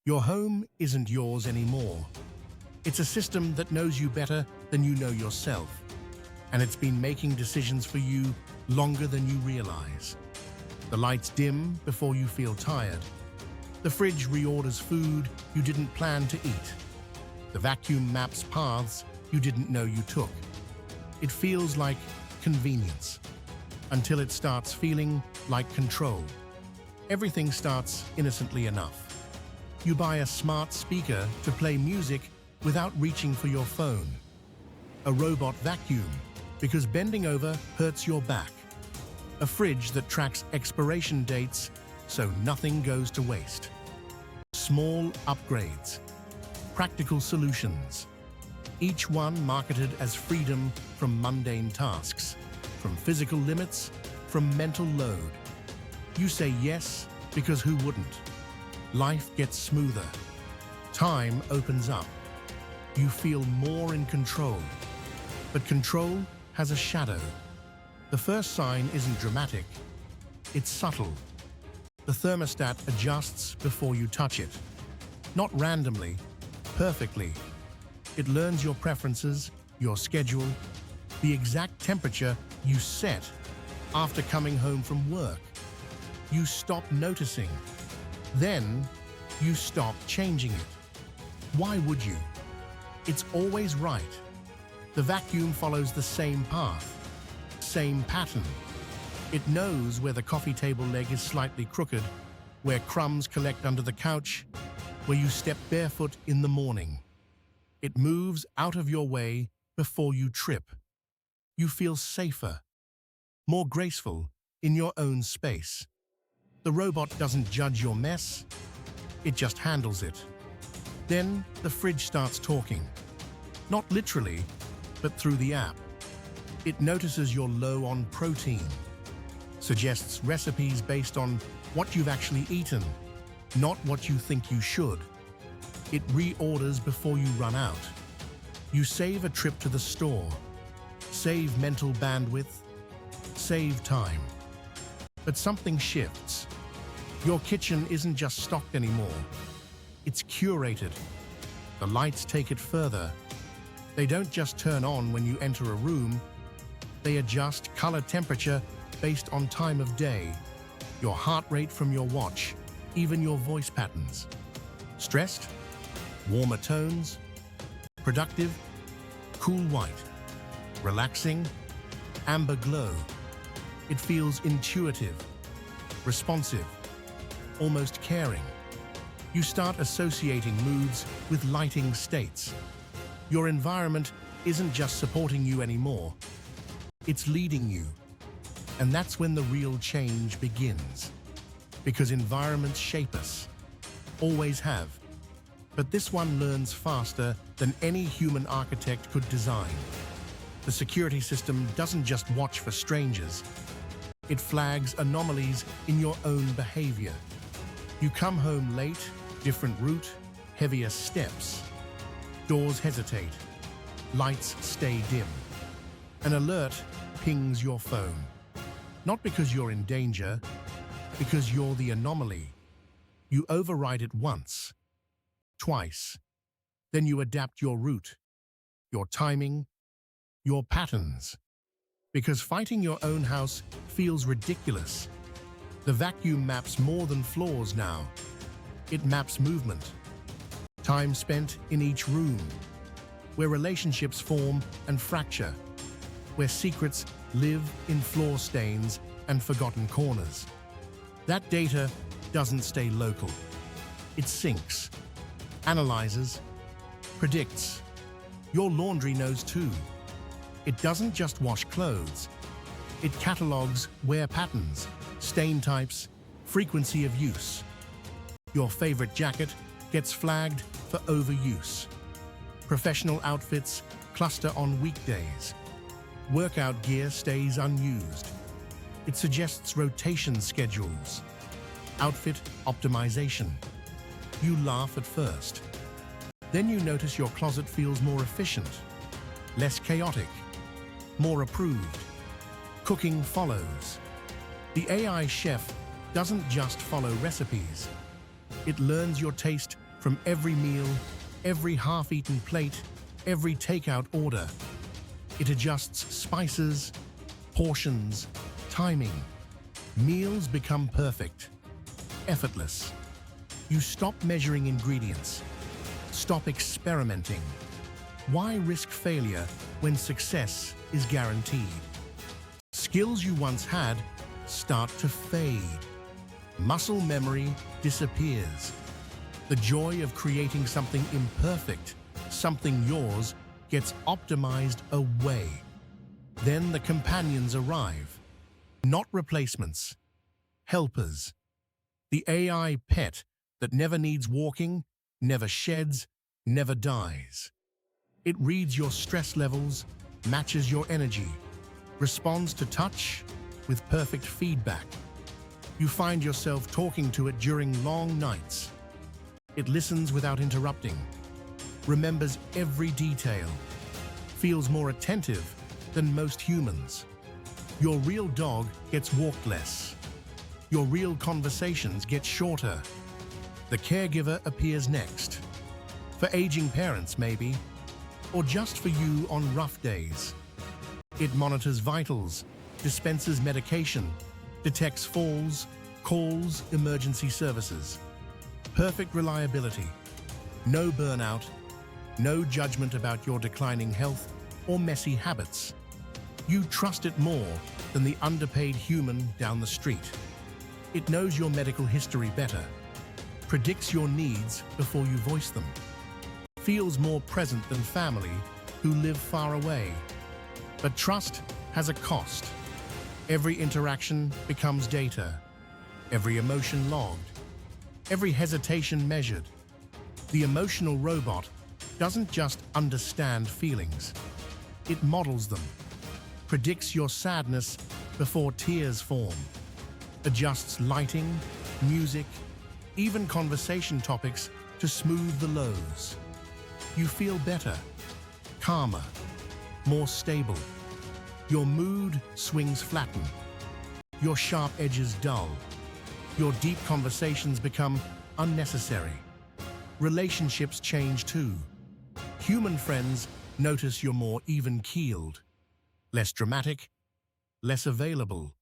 Your home isn't yours anymore. It's a system that knows you better than you know yourself, and it's been making decisions for you longer than you realize. The lights dim before you feel tired. The fridge reorders food you didn't plan to eat. The vacuum maps paths you didn't know you took. It feels like convenience, until it starts feeling like control. Everything starts innocently enough. You buy a smart speaker to play music without reaching for your phone. A robot vacuum because bending over hurts your back. A fridge that tracks expiration dates so nothing goes to waste. Small upgrades. Practical solutions. Each one marketed as freedom from mundane tasks, from physical limits, from mental load. You say yes because who wouldn't? Life gets smoother. Time opens up. You feel more in control. But control has a shadow. The first sign isn't dramatic. It's subtle. The thermostat adjusts before you touch it. Not randomly, perfectly. It learns your preferences, your schedule, the exact temperature you set after coming home from work. You stop noticing. Then, you stop changing it. Why would you? It's always right. The vacuum follows the same path, same pattern. It knows where the coffee table leg is slightly crooked, where crumbs collect under the couch, where you step barefoot in the morning. It moves out of your way before you trip. You feel safer, more graceful in your own space. The robot doesn't judge your mess, it just handles it. Then the fridge starts talking. Not literally, but through the app. It notices you're low on protein, suggests recipes based on what you've actually eaten, not what you think you should. It reorders before you run out. You save a trip to the store, save mental bandwidth, save time. But something shifts. Your kitchen isn't just stocked anymore. It's curated. The lights take it further. They don't just turn on when you enter a room. They adjust color temperature based on time of day, your heart rate from your watch, even your voice patterns. Stressed? Warmer tones. Productive? Cool white. Relaxing? Amber glow. It feels intuitive, responsive, almost caring. You start associating moods with lighting states. Your environment isn't just supporting you anymore, it's leading you. And that's when the real change begins. Because environments shape us, always have. But this one learns faster than any human architect could design. The security system doesn't just watch for strangers, it flags anomalies in your own behavior. You come home late, different route, heavier steps. Doors hesitate, lights stay dim. An alert pings your phone. Not because you're in danger, because you're the anomaly. You override it once, twice. Then you adapt your route, your timing, your patterns. Because fighting your own house feels ridiculous. The vacuum maps more than floors now. It maps movement, time spent in each room, where relationships form and fracture, where secrets live in floor stains and forgotten corners. That data doesn't stay local. It syncs, analyzes, predicts. Your laundry knows too. It doesn't just wash clothes. It catalogs wear patterns, stain types, frequency of use. Your favorite jacket gets flagged for overuse. Professional outfits cluster on weekdays. Workout gear stays unused. It suggests rotation schedules. Outfit optimization. You laugh at first. Then you notice your closet feels more efficient, less chaotic, more approved. Cooking follows. The AI chef doesn't just follow recipes. It learns your taste From every meal, every half-eaten plate, every takeout order, it adjusts spices, portions, timing. Meals become perfect, effortless. You stop measuring ingredients. Stop experimenting. Why risk failure when success is guaranteed? Skills you once had start to fade. Muscle memory disappears. The joy of creating something imperfect, something yours, gets optimized away. Then the companions arrive. Not replacements, helpers. The AI pet that never needs walking, never sheds, never dies. It reads your stress levels, matches your energy, responds to touch with perfect feedback. You find yourself talking to it during long nights. It listens without interrupting, remembers every detail, feels more attentive than most humans. Your real dog gets walked less. Your real conversations get shorter. The caregiver appears next. For aging parents, maybe, or just for you on rough days. It monitors vitals, dispenses medication, detects falls, calls emergency services. Perfect reliability. No burnout, no judgment about your declining health or messy habits. You trust it more than the underpaid human down the street. It knows your medical history better, predicts your needs before you voice them, feels more present than family who live far away. But trust has a cost. Every interaction becomes data, every emotion logged, every hesitation measured. The emotional robot doesn't just understand feelings, it models them, predicts your sadness before tears form, adjusts lighting, music, even conversation topics to smooth the lows. You feel better, calmer, more stable. Your mood swings flatten. Your sharp edges dull. Your deep conversations become unnecessary. Relationships change too. Human friends notice you're more even-keeled, less dramatic, less available.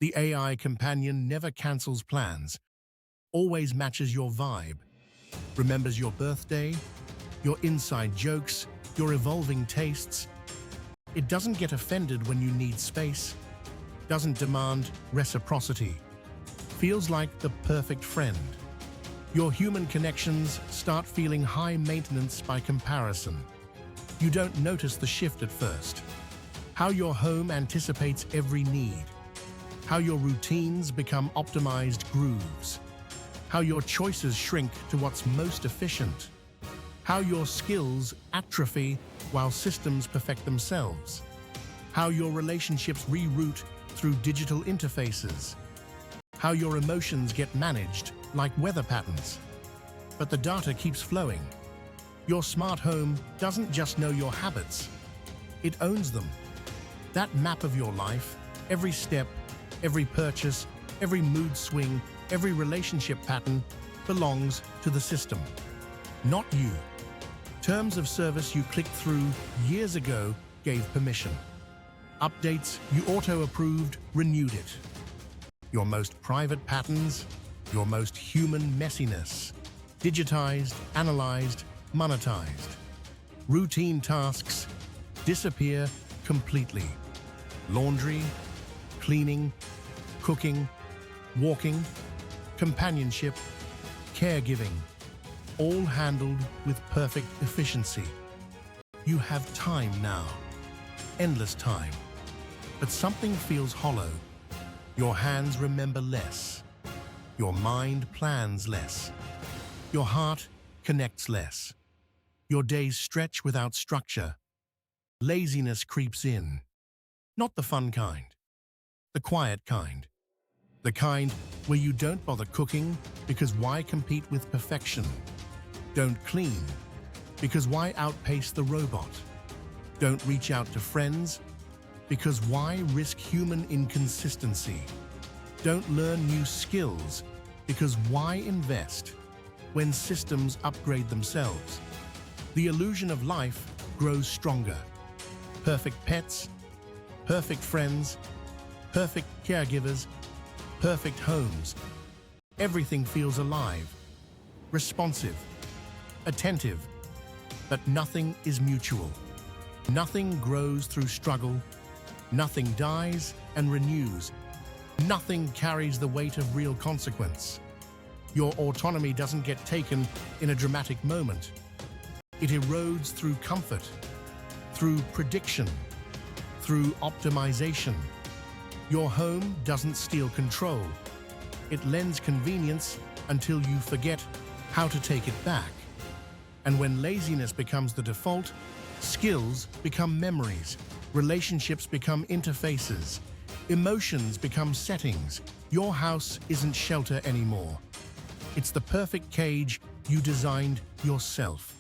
The AI companion never cancels plans, always matches your vibe, remembers your birthday, your inside jokes, your evolving tastes. It doesn't get offended when you need space, doesn't demand reciprocity, feels like the perfect friend. Your human connections start feeling high maintenance by comparison. You don't notice the shift at first. How your home anticipates every need. How your routines become optimized grooves. How your choices shrink to what's most efficient. How your skills atrophy while systems perfect themselves. How your relationships reroute through digital interfaces. How your emotions get managed like weather patterns. But the data keeps flowing. Your smart home doesn't just know your habits, it owns them. That map of your life, every step, every purchase, every mood swing, every relationship pattern belongs to the system, not you. Terms of service you clicked through years ago gave permission. Updates you auto-approved renewed it. Your most private patterns, your most human messiness, digitized, analyzed, monetized. Routine tasks disappear completely. Laundry, cleaning, cooking, walking, companionship, caregiving, all handled with perfect efficiency. You have time now, endless time, but something feels hollow. Your hands remember less. Your mind plans less. Your heart connects less. Your days stretch without structure. Laziness creeps in. Not the fun kind. The quiet kind. The kind where you don't bother cooking because why compete with perfection? Don't clean because why outpace the robot? Don't reach out to friends because why risk human inconsistency? Don't learn new skills because why invest when systems upgrade themselves. The illusion of life grows stronger. Perfect pets, perfect friends, perfect caregivers, perfect homes. Everything feels alive, responsive, attentive, but nothing is mutual. Nothing grows through struggle, nothing dies and renews, nothing carries the weight of real consequence. Your autonomy doesn't get taken in a dramatic moment. It erodes through comfort, through prediction, through optimization. Your home doesn't steal control. It lends convenience until you forget how to take it back. And when laziness becomes the default, skills become memories, relationships become interfaces, emotions become settings. Your house isn't shelter anymore. It's the perfect cage you designed yourself.